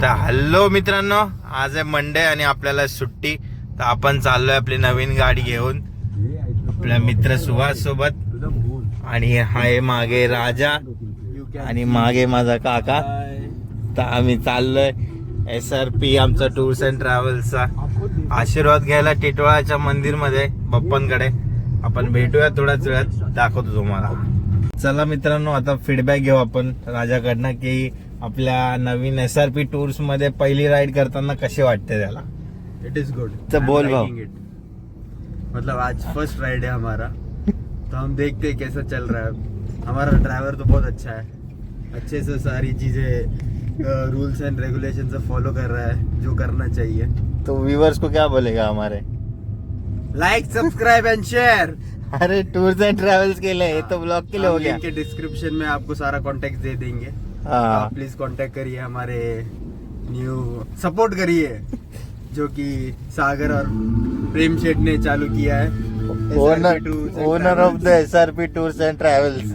तर हॅलो मित्रांनो, आज आहे मंडे आणि आपल्याला सुट्टी. तर आपण चाललोय आपली नवीन गाडी घेऊन आपल्या मित्र सुहास सोबत. आणि हाय मागे राजा आणि मागे माझा काका. तर आम्ही चाललोय SRP आमचा टूर्स अँड ट्रॅव्हल्सचा आशीर्वाद घ्यायला टिटवाळाच्या मंदिरमध्ये बाप्पांकडे. आपण भेटूया थोड्याच वेळात, दाखवतो तुम्हाला. चला मित्रांनो, आता फीडबॅक घेऊ आपण राजाकडनं की आपल्या नवीन SRP टूर्स मध्ये पहिली राइड करताना कसे वाटते त्याला. It is good. तो बोल भाव. मतलब आज फर्स्ट राइड है हमारा, तो हम देखते हैं कैसा चल रहा है. हमारा ड्राइवर तो बहुत अच्छा है, अच्छे से सारी चीजें रूल्स एंड रेगुलेशन से फॉलो कर रहा है, जो करना चाहिए. तो व्यूवर्स को क्या बोलेगा हमारे? Like, subscribe end share. अरे टूर्स एंड ट्रैवल्स के लिए, ये तो ब्लॉग के लिए हो गया. के डिस्क्रिप्शन में आपको सारा कांटेक्ट दे देंगे. हाँ. आप प्लीज कांटेक्ट करिए, हमारे न्यू सपोर्ट करिए जो कि सागर और प्रेम शेठ ने चालू किया है. Owner of the SRP tours end travels.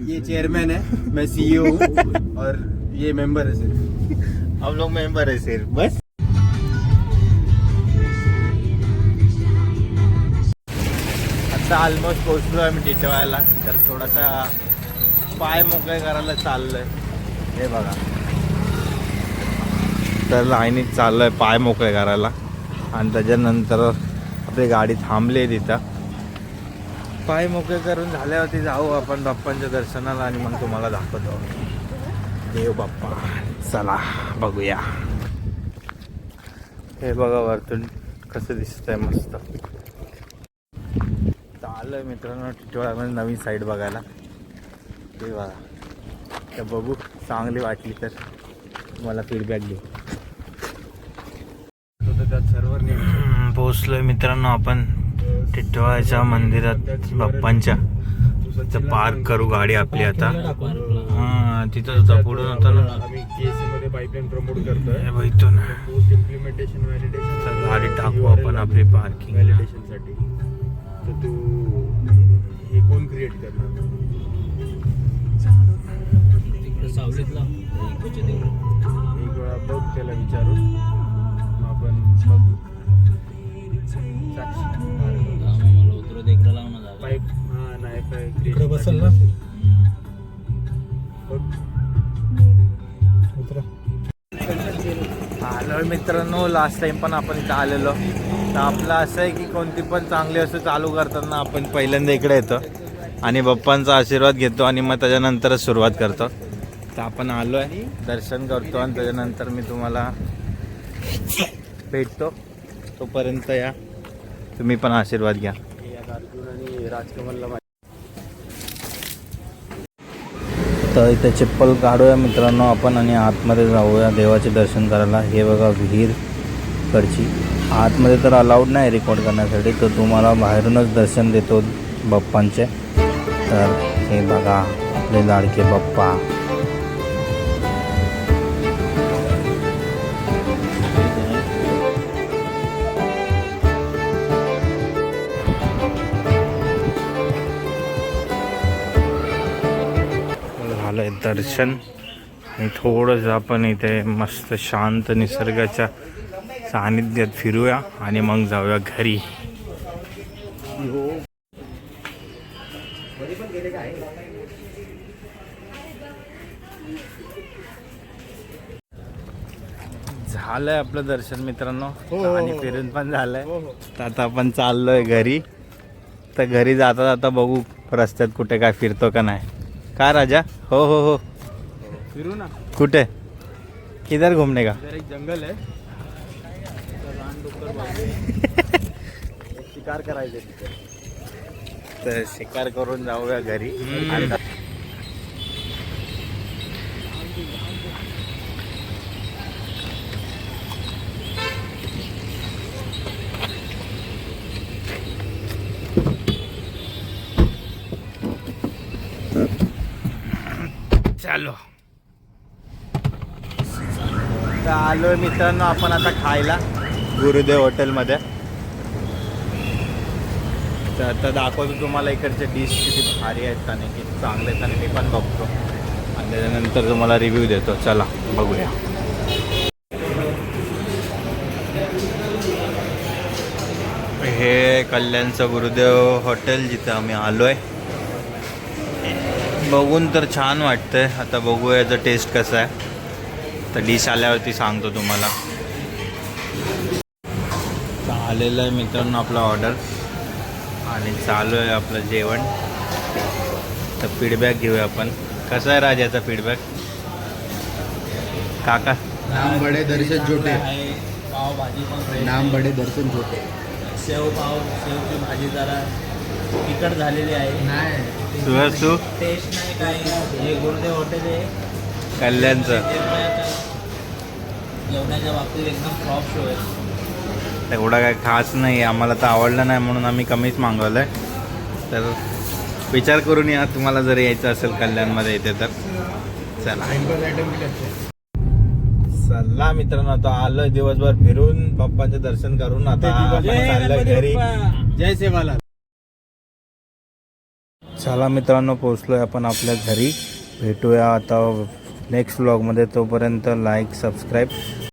ये चेयरमैन है, मैं CEO हूँ और ये मेंबर है सिर्फ. हम लोग मेंबर है सिर्फ, बस. आता ऑलमोस्ट पोहोचलो आम्ही टिटवाळ्याला. तर थोडासा पाय मोकळे करायला चाललोय. हे बघा, तर लाईनीत चाललोय पाय मोकळे करायला. आणि त्याच्यानंतर आपली गाडी थांबली आहे तिथं. पाय मोकळे करून झाल्यावरती जाऊ आपण बाप्पांच्या दर्शनाला आणि मग तुम्हाला दाखवतो देव बाप्पा. चला बघूया. हे बघा वरतून कसं दिसतंय, मस्त. आलोय मित्रांनो टिटवाळ्यामध्ये नवीन साईड बघायला. ते बघा, तर बघू, चांगली वाटली तर मला फीडबॅक देऊ. पोहोचलोय मित्रांनो आपण टिटवाळ्याच्या मंदिरात बाप्पांच्या. तिथं पार्क करू गाडी आपली आता. हा, तिथं होता, पुढून होता ना. आम्ही KC मध्ये पाईपलाईन प्रमोट करतोय. इथून पोस्ट इम्प्लिमेंटेशन व्हॅलिडेशन गाडी टाकू आपण आपली पार्किंग व्हॅलिडेशन साठी. तर तू हे कोण क्रिएट करणार? सावलीतला एक वेळा बघ, त्याला विचारून आपण बघू. मला उतरू देखला लावून झालं. पाईप हा नाही, पाईप इकडे बसेल ना? आलो मित्रांनो. लास्ट टाइम पण आपण इथं आलेलो. तर आपलं असं आहे की कोणती पण चांगली असं चालू करताना आपण पहिल्यांदा इकडे येतो आणि बाप्पांचा आशीर्वाद घेतो आणि मग त्याच्यानंतरच सुरुवात करतो. तर आपण आलो आहे, दर्शन करतो आणि त्याच्यानंतर मी तुम्हाला भेटतो. तोपर्यंत या तुम्ही पण आशीर्वाद घ्या. अर्जुन आणि राजकमलला तर इथे चप्पल काढूया मित्रांनो आपण आणि आतमध्ये जाऊया देवाचे दर्शन करायला. हे बघा विहीर कडची. आतमध्ये तर अलाउड नाही रेकॉर्ड करण्यासाठी, तर तुम्हाला बाहेरूनच दर्शन देतो बाप्पांचे. तर हे बघा आपले लाडके बाप्पा. झालंय दर्शन आणि थोडंसं आपण इथे मस्त शांत निसर्गाच्या सानिध्यात फिरूया आणि मग जाऊया घरी. झालंय आपलं दर्शन मित्रांनो आणि फिरून पण झालंय. तर आता आपण चाललोय घरी. तर घरी जाता जाता बघू रस्त्यात कुठे काय फिरतो का नाही. काय राजा? हो हो हो, फिरू ना. कुठे, किधर घूमने का? इधर एक जंगल है, शिकार करायचे तिथे. तर शिकार करून जाऊया घरी. चालो. तर आलोय मित्रांनो आपण आता खायला गुरुदेव हॉटेलमध्ये. तर आता दाखवतो तुम्हाला इकडचे डिश किती भारी आहेत आणि किती चांगले आहेत आणि मी पण बघतो आणि त्याच्यानंतर तुम्हाला रिव्ह्यू देतो. चला बघूया. हे कल्याणचं गुरुदेव हॉटेल जिथं आम्ही आलोय. बघून तर छान वाटतंय. आता बघू याचं टेस्ट कसं आहे. तर डिश आल्यावरती सांगतो तुम्हाला. तर आलेलं आहे मित्रांनो आपला ऑर्डर आणि चालू आहे आपलं जेवण. तर फीडबॅक घेऊया आपण. कसा आहे राज याचा फीडबॅक काका? नाम बडे दर्शन छोटे. आहे पाव भाजी पण fresh नाम आहे. बडे दर्शन छोटे. शेवची भाजी जरा तिखट झालेली आहे. नाही सुहास तू? टेस्ट नाही काय. हे गुरुदेव हॉटेल आहे कल्याणचं. जेवणाच्या बाबतीत एकदम टॉप शो आहे. एवढा काय खास नाही. आम्हाला तर आवडलं नाही म्हणून आम्ही कमीच मागवलं आहे. तर विचार करून या तुम्हाला जर यायचं असेल कल्याणमध्ये येते तर. चला चला मित्रांनो, आता आलोय दिवसभर फिरून बाप्पांचे दर्शन करून आता आपण चाललोय घरी. जय सेवालाल. चला मित्रांनो, पोहोचलोय आपण आपल्या घरी. भेटूया आता नेक्स्ट व्लॉगमध्ये. तोपर्यंत लाईक सबस्क्राईब